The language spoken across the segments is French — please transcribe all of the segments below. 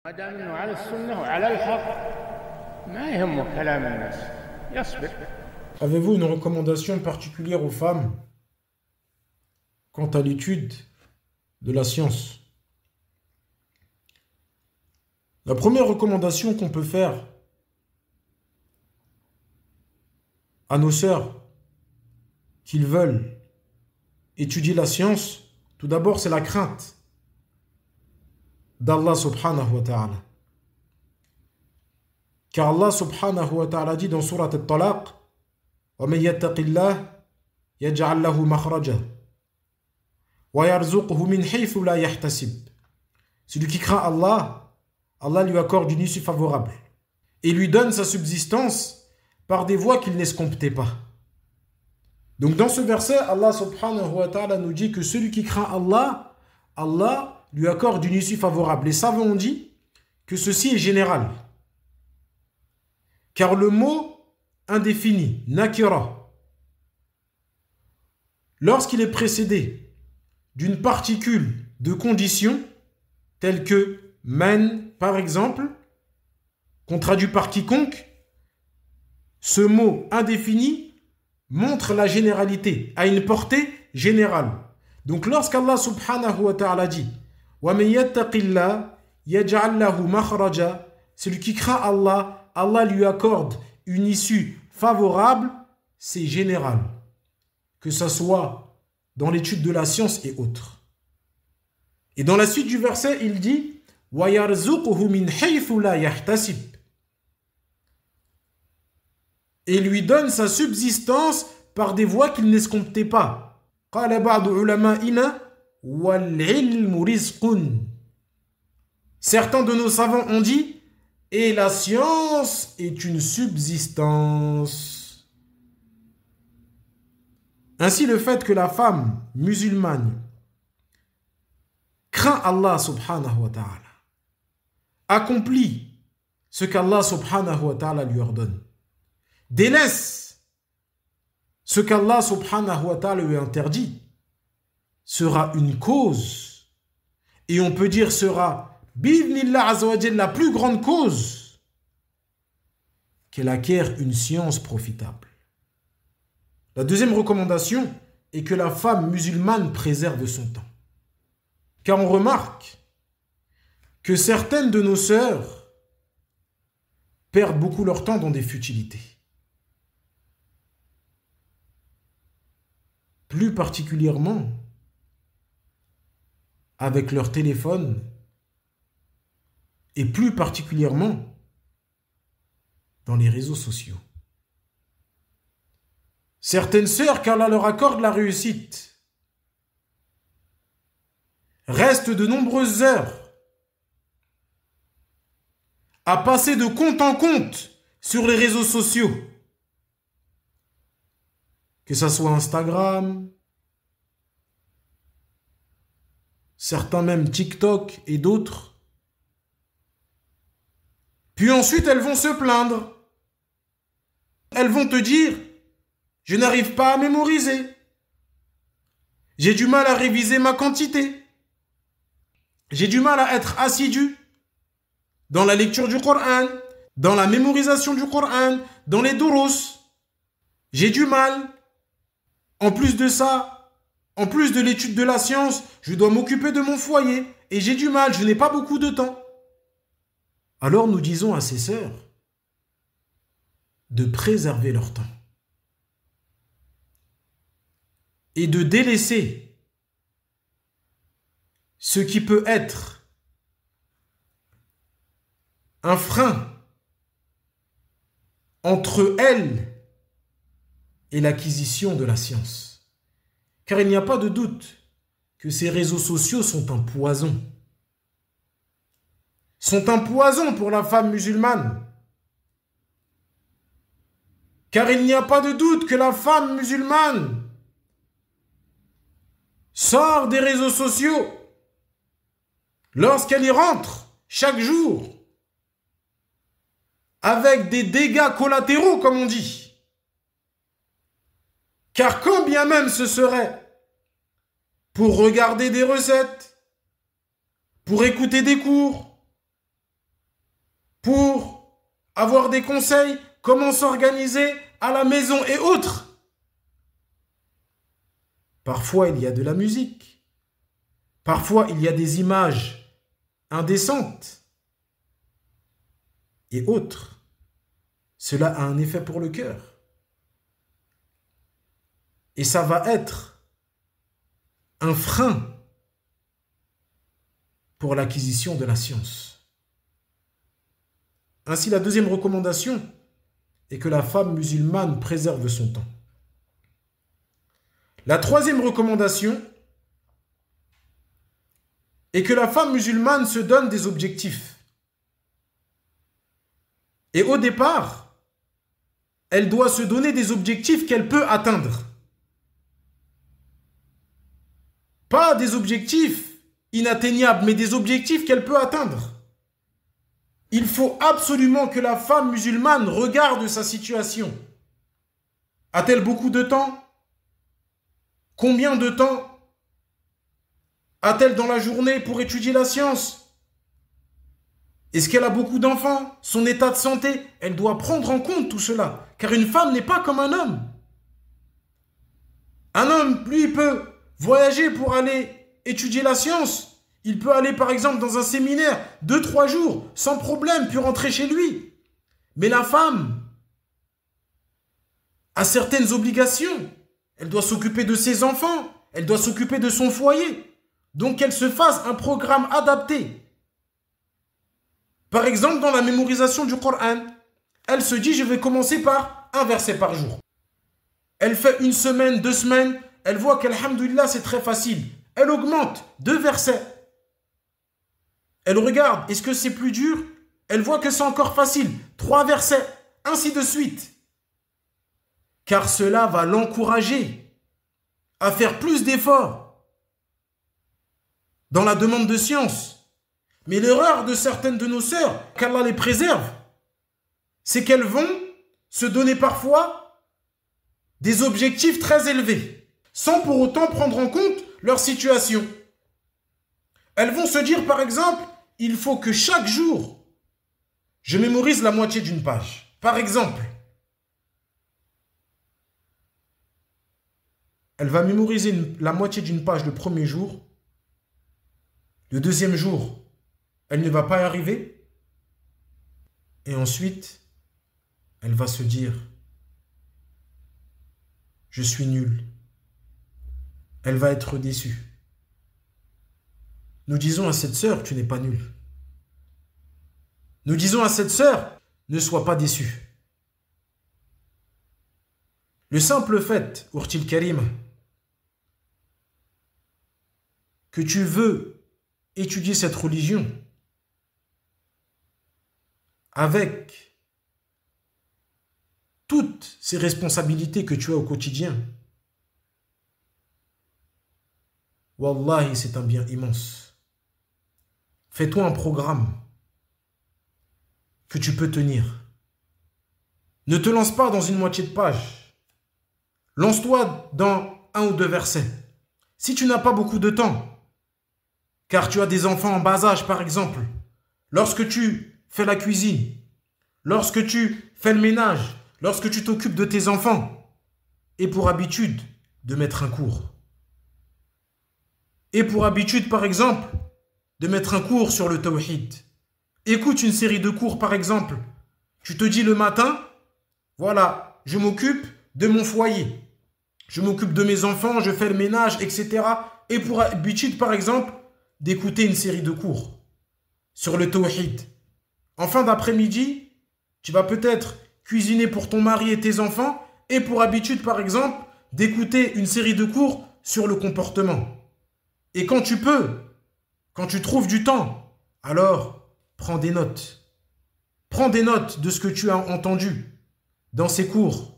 ما دام انه على السنه وعلى الحق ما يهمه كلام الناس يصبر. Avez-vous une recommandation particulière aux femmes quant à l'étude de la science? La première recommandation qu'on peut faire à nos sœurs qui veulent étudier la science, tout d'abord, c'est la crainte d'Allah subhanahu wa ta'ala. Car Allah subhanahu wa ta'ala dit dans Surat Al-Talaq: وَمَنْ يَتَّقِ اللَّهَ يَجْعَلْ لَهُ مَخْرَجًا وَيَرْزُقْهُ مِنْ حَيْثُ لَا يَحْتَسِبُ. Celui qui craint Allah, Allah lui accorde une issue favorable et lui donne sa subsistance par des voies qu'il n'escomptait pas. Donc dans ce verset, Allah subhanahu wa ta'ala nous dit que celui qui craint Allah, Allah lui accorde une issue favorable. Les savants ont dit que ceci est général. Car le mot indéfini, nakira, lorsqu'il est précédé d'une particule de condition, telle que man, par exemple, qu'on traduit par quiconque, ce mot indéfini montre la généralité, a une portée générale. Donc lorsqu'Allah subhanahu wa ta'ala dit وَمَنْ يَتَّقِ اللَّهَ يَجْعَلْ لَهُ مَخْرَجًا, celui qui craint Allah, Allah lui accorde une issue favorable, c'est général. Que ce soit dans l'étude de la science et autres. Et dans la suite du verset, il dit وَيَرْزُقُهُ مِنْ حَيْثُ لَا يَحْتَسِبُ, et lui donne sa subsistance par des voies qu'il n'escomptait pas. قال بعض علمائنا والعلم رزق. Certains de nos savants ont dit, et la science est une subsistance. Ainsi, le fait que la femme musulmane craint Allah subhanahu wa ta'ala, accomplit ce qu'Allah subhanahu wa ta'ala lui ordonne, délaisse ce qu'Allah subhanahu wa ta'ala lui interdit, sera une cause, et on peut dire sera bidnillah azawajal la plus grande cause, qu'elle acquiert une science profitable. La deuxième recommandation est que la femme musulmane préserve son temps. Car on remarque que certaines de nos sœurs perdent beaucoup leur temps dans des futilités. Plus particulièrement avec leur téléphone et plus particulièrement dans les réseaux sociaux. Certaines sœurs, qu'Allah leur accorde la réussite, restent de nombreuses heures à passer de compte en compte sur les réseaux sociaux, que ce soit Instagram, certains même TikTok et d'autres. Puis ensuite, elles vont se plaindre. Elles vont te dire, je n'arrive pas à mémoriser. J'ai du mal à réviser ma quantité. J'ai du mal à être assidu dans la lecture du Coran, dans la mémorisation du Coran, dans les durus. J'ai du mal. En plus de ça, en plus de l'étude de la science, je dois m'occuper de mon foyer et j'ai du mal, je n'ai pas beaucoup de temps. Alors nous disons à ces sœurs de préserver leur temps et de délaisser ce qui peut être un frein entre elles et l'acquisition de la science. Car il n'y a pas de doute que ces réseaux sociaux sont un poison. Sont un poison pour la femme musulmane. Car il n'y a pas de doute que la femme musulmane sort des réseaux sociaux lorsqu'elle y rentre chaque jour avec des dégâts collatéraux, comme on dit. Car quand bien même ce serait pour regarder des recettes, pour écouter des cours, pour avoir des conseils, comment s'organiser à la maison et autres. Parfois, il y a de la musique. Parfois, il y a des images indécentes et autres. Cela a un effet pour le cœur. Et ça va être un frein pour l'acquisition de la science. Ainsi, la deuxième recommandation est que la femme musulmane préserve son temps. La troisième recommandation est que la femme musulmane se donne des objectifs. Et au départ, elle doit se donner des objectifs qu'elle peut atteindre. Pas des objectifs inatteignables, mais des objectifs qu'elle peut atteindre. Il faut absolument que la femme musulmane regarde sa situation. A-t-elle beaucoup de temps? Combien de temps a-t-elle dans la journée pour étudier la science? Est-ce qu'elle a beaucoup d'enfants? Son état de santé? Elle doit prendre en compte tout cela. Car une femme n'est pas comme un homme. Un homme, lui, il peut voyager pour aller étudier la science. Il peut aller, par exemple, dans un séminaire 2-3 jours, sans problème, puis rentrer chez lui. Mais la femme a certaines obligations. Elle doit s'occuper de ses enfants. Elle doit s'occuper de son foyer. Donc, qu'elle se fasse un programme adapté. Par exemple, dans la mémorisation du Coran, elle se dit, je vais commencer par un verset par jour. Elle fait 1 semaine, 2 semaines. Elle voit qu'alhamdoulilah, c'est très facile. Elle augmente 2 versets. Elle regarde, est-ce que c'est plus dur? Elle voit que c'est encore facile. 3 versets, ainsi de suite. Car cela va l'encourager à faire plus d'efforts dans la demande de science. Mais l'erreur de certaines de nos sœurs, qu'Allah les préserve, c'est qu'elles vont se donner parfois des objectifs très élevés, sans pour autant prendre en compte leur situation. Elles vont se dire, par exemple, il faut que chaque jour, je mémorise la moitié d'une page. Par exemple, elle va mémoriser la moitié d'une page le premier jour. Le deuxième jour, elle ne va pas y arriver. Et ensuite, elle va se dire, je suis nulle. Elle va être déçue. Nous disons à cette sœur, tu n'es pas nulle. Nous disons à cette sœur, ne sois pas déçue. Le simple fait, Urtil Karim, que tu veux étudier cette religion avec toutes ces responsabilités que tu as au quotidien, wallahi, c'est un bien immense. Fais-toi un programme que tu peux tenir. Ne te lance pas dans une moitié de page. Lance-toi dans 1 ou 2 versets. Si tu n'as pas beaucoup de temps, car tu as des enfants en bas âge, par exemple, lorsque tu fais la cuisine, lorsque tu fais le ménage, lorsque tu t'occupes de tes enfants, et pour habitude de mettre un cours. Et pour habitude, par exemple, de mettre un cours sur le tawhid. Écoute une série de cours, par exemple. Tu te dis le matin, voilà, je m'occupe de mon foyer. Je m'occupe de mes enfants, je fais le ménage, etc. Et pour habitude, par exemple, d'écouter une série de cours sur le tawhid. En fin d'après-midi, tu vas peut-être cuisiner pour ton mari et tes enfants et pour habitude, par exemple, d'écouter une série de cours sur le comportement. Et quand tu peux, quand tu trouves du temps, alors prends des notes. Prends des notes de ce que tu as entendu dans ces cours.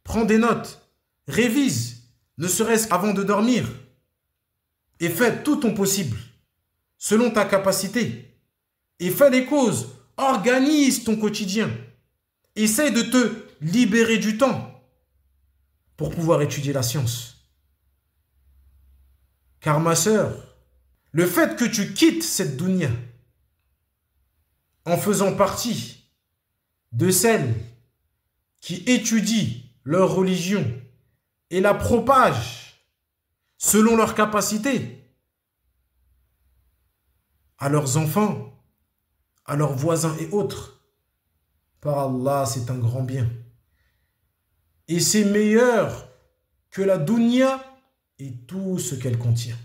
Prends des notes, révise, ne serait-ce qu'avant de dormir. Et fais tout ton possible, selon ta capacité. Et fais les causes, organise ton quotidien. Essaye de te libérer du temps pour pouvoir étudier la science. Car ma sœur, le fait que tu quittes cette dunya en faisant partie de celles qui étudient leur religion et la propagent selon leurs capacités à leurs enfants, à leurs voisins et autres. Par Allah, c'est un grand bien. Et c'est meilleur que la dunya et tout ce qu'elle contient.